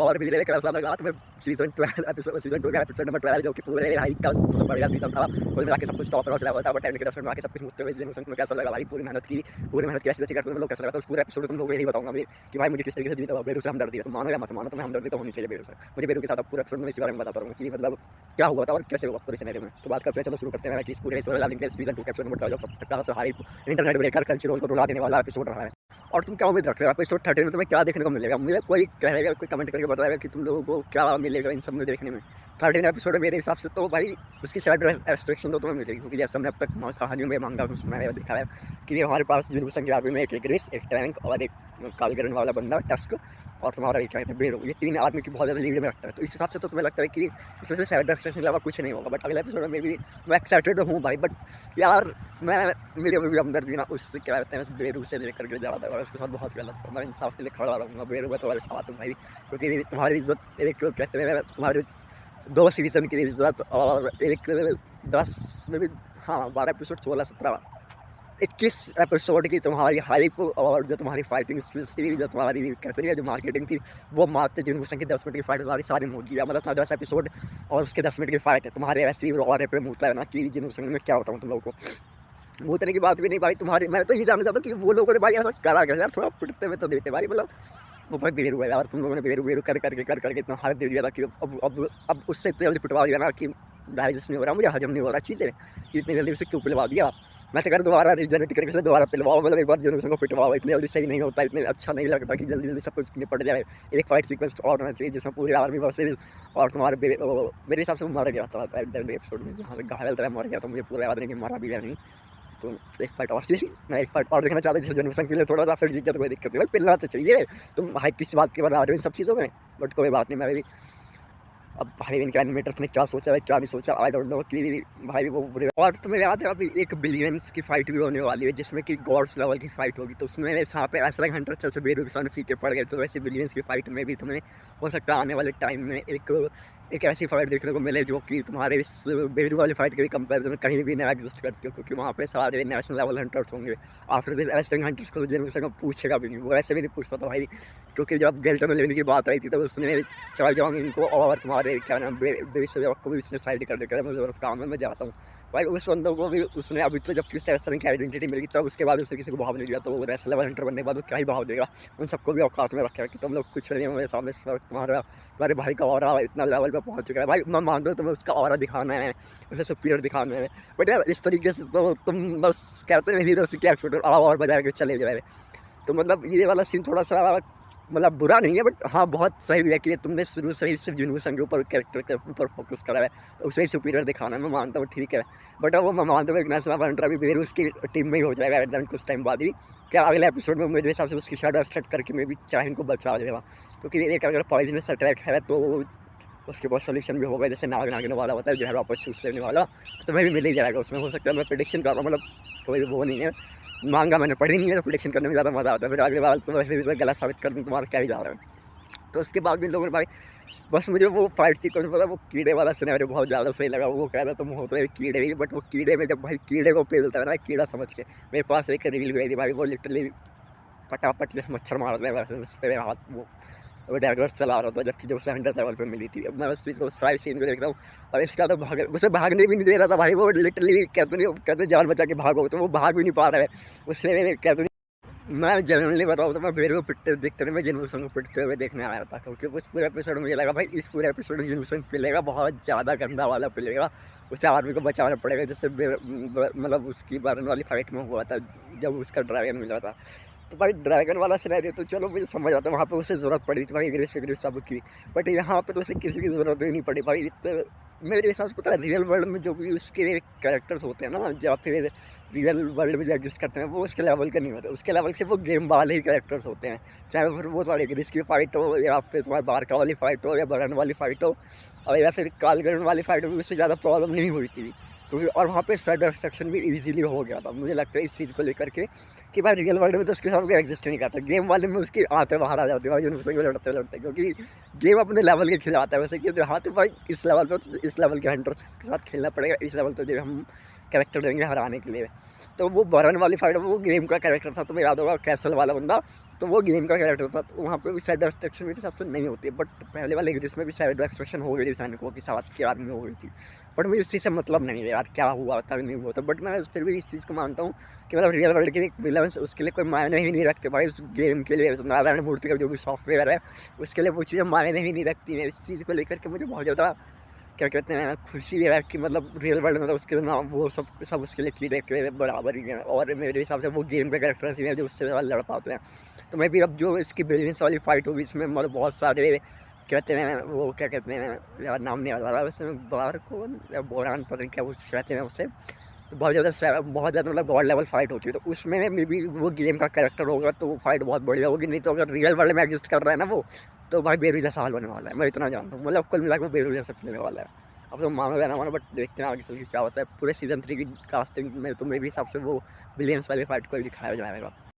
और भी धीरे क्रश लगा तो मैं सीज़न 12 एपिसोड नंबर 12 जो कि पूरे हाई का मतलब बढ़िया सीज़न था। कुल मिला के सब कुछ टॉप रॉच लेवल था, बट एंड के 10 मिनट में आके सब कुछ मुझते हुए जेनुसन तुम्हें कैसा लगा भाई? पूरी मेहनत की, पूरी मेहनत कैसे करते तुम लोग, कैसा लगा? तो उस पूरे एपिसोड में तुम लोगों को यही बताऊंगा मैं कि भाई मुझे किस तरीके से जीता बेरू से हमदर्दी है। तुम मानो या मत मानो, तुम्हें हमदर्दी तो होनी चाहिए बेरू से। मुझे बेरू के साथ अब पूरे एपिसोड में इसी बारे में बताता रहूंगा कि मतलब क्या हुआ था और कैसे हुआ पूरे सिनेरियो में। तो बात करते हैं, चलो शुरू करते हैं कि इस पूरे सीज़न 2 के एपिसोड नंबर 12 जो सब तक का हाई इंटरनेट ब्रेकर क्रंचरोल को रुला देने वाला एपिसोड रहा है। और तुम क्या उम्मीद रख रहे हो एपिसोड 13 में तुम्हें क्या देखने को मिलेगा? मुझे कोई कहेगा, कोई कमेंट करके बताएगा कि तुम लोगों को क्या मिलेगा इन सब में देखने में। 13 एपिसोड मेरे हिसाब से तो भाई उसकी साइड रेस्ट्रिक्शन तो तुम्हें मिलेगी, क्योंकि जैसे हमने अब तक कहानियों में मांगा उसमें दिखा है कि हमारे पास जनरेशन की आर्मी में एक ग्रेस, एक टैंक और एक कालगरन वाला बंदा टस्क और तुम्हारा क्या कहते हैं बेरो, ये 3 आदमी की बहुत ज़्यादा लीड में रखता है। तो इस हिसाब से तो तुम्हें लगता है कि इसमें से साइड रेस्ट्रिक्शन के अलावा कुछ नहीं होगा। बट अगले एपिसोड में भी मैं एक्साइटेड हूँ भाई। बट यार मैं मेरे भी हमदर्दी ना उससे क्या कहते हैं बेरू से लेकर के जा रहा है, उसके साथ बहुत गलत है। मैं इंसाफ के लिए खड़ा रहूँगा बेरू में तुम्हारे साथ हूँ भाई, क्योंकि तुम्हारी इज्जत एक कहते हैं तुम्हारे 2 सीज़न की इज्जत और एक 10 में भी, हाँ 12 एपिसोड 16 17 21 एपिसोड की तुम्हारी हाइप और जो तुम्हारी फाइटिंग स्किल्स थी, जो तुम्हारी कहते हैं जो मार्केटिंग थी, वो मात्र जनरेशन की 10 मिनट की फाइट तुम्हारी सारी मुँह गया। मतलब 10 एपिसोड और उसके 10 मिनट की फाइट है तुम्हारे ऐसे ही और पे मुँहता है ना कि जनरेशन में क्या होता हूँ तुम लोगों को मुँहतने की बात भी नहीं भाई तुम्हारी। मैं तो ये जानना चाहता हूँ कि वो लोगों ने भाई ऐसा करा कैसे यार? थोड़ा पिटते हुए तो देते भाई, मतलब वो भाई बेरू हुआ यार, तुम लोगों ने बेरू करके इतना हार्ट दे दिया था कि अब उससे इतनी जल्दी पिटवा दिया ना कि डाइजेस्ट नहीं हो रहा, मुझे हजम नहीं हो रहा चीज़ें कि इतनी जल्दी उसे क्यों पिलवा दिया। मैं तो कर दोबारा रिजनरेट करके से दोबारा पिलवाओ, मतलब एक बार जनरेशन को पिटवाओ। इतनी जल्दी सही नहीं होता, इतने अच्छा नहीं लगता कि जल्दी जल्दी सब कुछ निपट जाए। एक फाइट सीक्वेंस और होना चाहिए जिसमें पूरी आर्मी वर्सेस और तुम्हारे मेरे हिसाब से वो मर गया था एपिसोड में, जहाँ से घायल तरह मर गया था। मुझे पूरा याद नहीं कि मरा भी या नहीं। तो एक फाइट और चाहिए, मैं एक फाइट और देखना चाहता हूँ जिससे जनरेशन के लिए थोड़ा सा फिर जीत जाए तो कोई दिक्कत नहीं भाई, पिलना तो चाहिए। तुम भाई किस बात के बना रहे हो इन सब चीज़ों में? बट कोई बात नहीं, मैं भी अब भाई इनके एनिमेटर्स ने क्या सोचा है क्या नहीं सोचा, आई डोंट नो कि भाई वो बुरे। और तुम्हें याद है अभी एक बिलियंस की फाइट भी होने वाली है जिसमें कि गॉड्स लेवल की फाइट होगी। तो उसमें यहाँ पे ऐसा हंटर चल से बेरू के सामने फीके पड़ गए, तो वैसे बिलियंस की फाइट में भी तुम्हें हो सकता है आने वाले टाइम में एक ऐसी फाइट देखने को मिले जो कि तुम्हारे इस बेरू वाली फाइट के भी कंपेरिजन में कहीं भी नहीं एग्जिस्ट करती हो, क्योंकि वहाँ पे सारे नेशनल लेवल हंटर्स होंगे। आफ्टर दिस ऐसे हंटर्स को जनरेशन को पूछेगा भी नहीं, वो ऐसे भी नहीं पूछता था भाई, क्योंकि जब गेल्टन में लेने की बात आई थी तब उसने चार जवान इनको और तुम्हारे क्या नाम को भी उसने साइड कर दिया, मुझे जरूरत काम है मैं जाता हूँ भाई। उस बंदों को भी उसने अभी तो जब किस तरह की आइडेंटिटी मिली तब उसके बाद उससे किसी को भाव नहीं दिया, तो वो नेशनल लेवल हंटर बनने के बाद वो क्या ही भाव देगा? उन सबको भी औकात में रखा है कि तुम लोग कुछ नहीं, मेरे सामने तुम्हारे भाई का ऑरा इतना लेवल पे पहुंच चुका है भाई। मैं मान दो तुम्हें उसका ऑरा दिखाना है, उसे सुपीरियर दिखाना है, बट यार इस तरीके से तो तुम बस कहते हैं हीरो के एक्सपेक्टर और बजा के चले जाए। तो मतलब ये वाला सीन थोड़ा सा मतलब बुरा नहीं है, बट हाँ बहुत सही भी है कि तुमने शुरू से ही सिर्फ जनरेशन के ऊपर कैरेक्टर के ऊपर फोकस करा है, तो उसे ही सुपीरियर दिखाना है, मैं मानता हूँ ठीक है। बट अब वो मैं मानता हूँ एक नेशनल हंटर भी बेरू उसकी टीम में ही हो जाएगा एट कुछ टाइम बाद ही। क्या अगले एपिसोड में मेरे हिसाब से उसकी शैडो स्टार्ट करके मैं भी चाहे को बचा देगा, क्योंकि एक अगर पॉइजनस अटैक है तो उसके पास सोल्यूशन भी होगा, जैसे नागने वाला होता है जहर वापस चूस लेने वाला, तो मैं भी मिल ही जाएगा उसमें। हो सकता है मैं प्रेडिक्शन कर रहा हूँ, मतलब कोई वो नहीं है, मांगा मैंने पढ़ी नहीं है तो प्रेडिक्शन करने में ज़्यादा मज़ा आता है। फिर अगले बार तो वैसे भी गलत साबित कर दूँ तुम्हारा क्या ही जा रहा है। तो उसके बाद भी लोगों ने भाई बस मुझे वो फाइट सीक्वेंस पता, वो कीड़े वाला सिनेरियो बहुत ज़्यादा सही लगा। वो कह रहा तुम होते हैं कीड़े ही, बट वो कीड़े में जब भाई कीड़े को पेलता है ना कीड़ा समझ के, मेरे पास एक रील गई थी भाई, वो लिटरली फटाफट जैसे मच्छर मारते हैं वैसे उस पर हाथ वो डैगर्स चला रहा था, जबकि जब उसे 100 लेवल पे मिली थी। अब मैं उस चीज़ को सारी सीन को देख रहा हूँ और इसका तो उसे भागने भी नहीं दे रहा था भाई, वो लिटरली कहते जान बचा के भागो, तो वो भाग भी नहीं पा रहा है उससे। कहते मैं जनरली बताऊँ तो मैं बेरू को पिटते देखते हुए मैं जनरेशन को पिटते हुए देखने आया था, क्योंकि उस पूरे एपिसोड में मुझे लगा भाई इस पूरे एपिसोड में जनरेशन पिलेगा, बहुत ज़्यादा गंदा वाला पिलेगा, उसे आर्मी को बचाना पड़ेगा। जैसे मतलब उसकी बर्न वाली फाइट में हुआ था जब उसका ड्रैगन मिला था, तो भाई ड्रैगन वाला सिनेरियो तो चलो मुझे समझ आता है, वहाँ पे उसे ज़रूरत पड़ी थी भाई ग्रेस सब की, बट यहाँ पे तो उसे किसी की ज़रूरत ही नहीं पड़ी भाई। मेरे हिसाब से पता है रियल वर्ल्ड में जो भी उसके कैरेक्टर्स होते हैं ना, या फिर रियल वर्ल्ड में जो एग्जिस्ट करते हैं, वो उसके लेवल के नहीं होते, उसके लेवल से वो गेम वाले ही कैरेक्टर्स होते हैं। चाहे फिर वो तुम्हारी ग्रेस की फाइट हो, या फिर तुम्हारी बारका वाली फाइट हो, या बरन वाली फाइट हो, और या फिर कालगरन वाली फाइट हो, उससे ज़्यादा प्रॉब्लम नहीं हुई थी, क्योंकि और वहाँ पे साइड डिस्ट्रक्शन भी इजीली हो गया था। मुझे लगता है इस चीज़ को लेकर के कि भाई रियल वर्ल्ड में तो उसके साथ कोई एग्जिस्ट नहीं करता, गेम वाले में उसकी आते बाहर आ जाती है भाई, उससे लड़ते, क्योंकि गेम अपने लेवल के खिलाता है वैसे कि हाँ तो भाई इस लेवल पर इस लेवल के हंटर्स के साथ खेलना पड़ेगा, इस लेवल पर जो हम कैरेक्टर देंगे हराने के लिए। तो वो बरन वाली फाइट वो गेम का कैरेक्टर था, तुम्हें याद होगा कैसल वाला बंदा, तो वो गेम का कैरेक्टर था, तो वहाँ पे भी साइड डिस्ट्रक्शन मेरे हिसाब से नहीं होती है, बट पहले वाले जिसमें भी साइड डिस्ट्रक्शन हो गई थी सैनिकों की साथ के आदमी हो गई थी। बट मुझे इस चीज़ से मतलब नहीं है यार, क्या हुआ था नहीं हुआ था, बट मैं फिर भी इस चीज़ को मानता हूँ कि मतलब रियल वर्ल्ड के विलन्स उसके लिए कोई मायने ही नहीं रखते भाई, उस गेम के लिए नारायण मूर्ति का जो भी सॉफ्टवेयर है उसके लिए वो चीज़ें मायने ही नहीं रखती हैं। इस चीज़ को लेकर के मुझे बहुत ज़्यादा क्या कहते हैं खुशी है कि मतलब रियल वर्ल्ड में तो उसके नाम वो सब उसके लिए कीड़े के बराबर ही हैं, और मेरे हिसाब से वो गेम के कैरेक्टर्स ही हैं जो उससे ज़्यादा लड़ पाते हैं। तो मैं भी अब जो इसकी बिलियंस वाली फाइट होगी इसमें मतलब बहुत सारे कहते हैं वो क्या कहते हैं यार नाम नहीं आ रहा उसमें, बारकोन या बोरान पता नहीं क्या वो कहते हैं उससे, तो बहुत ज़्यादा मतलब गॉड लेवल फाइट होती है, तो उसमें मे बी वो गेम का कैरेक्टर होगा तो वो फाइट बहुत बढ़िया होगी। नहीं तो अगर रियल वर्ल्ड में एग्जिस्ट कर रहा है ना वो, तो भाई बेरू जैसा हाल होने वाला है, मैं इतना जानता हूँ। मतलब कुल मिला के वो बेरू जैसा खेलने वाला है। अब तो मानो या ना मानो, बट देखते हैं आगे चल के क्या होता है। पूरे सीजन 3 की कास्टिंग में तो मेरे हिसाब से वो बिलियंस वाली फाइट को ही दिखाया जाएगा।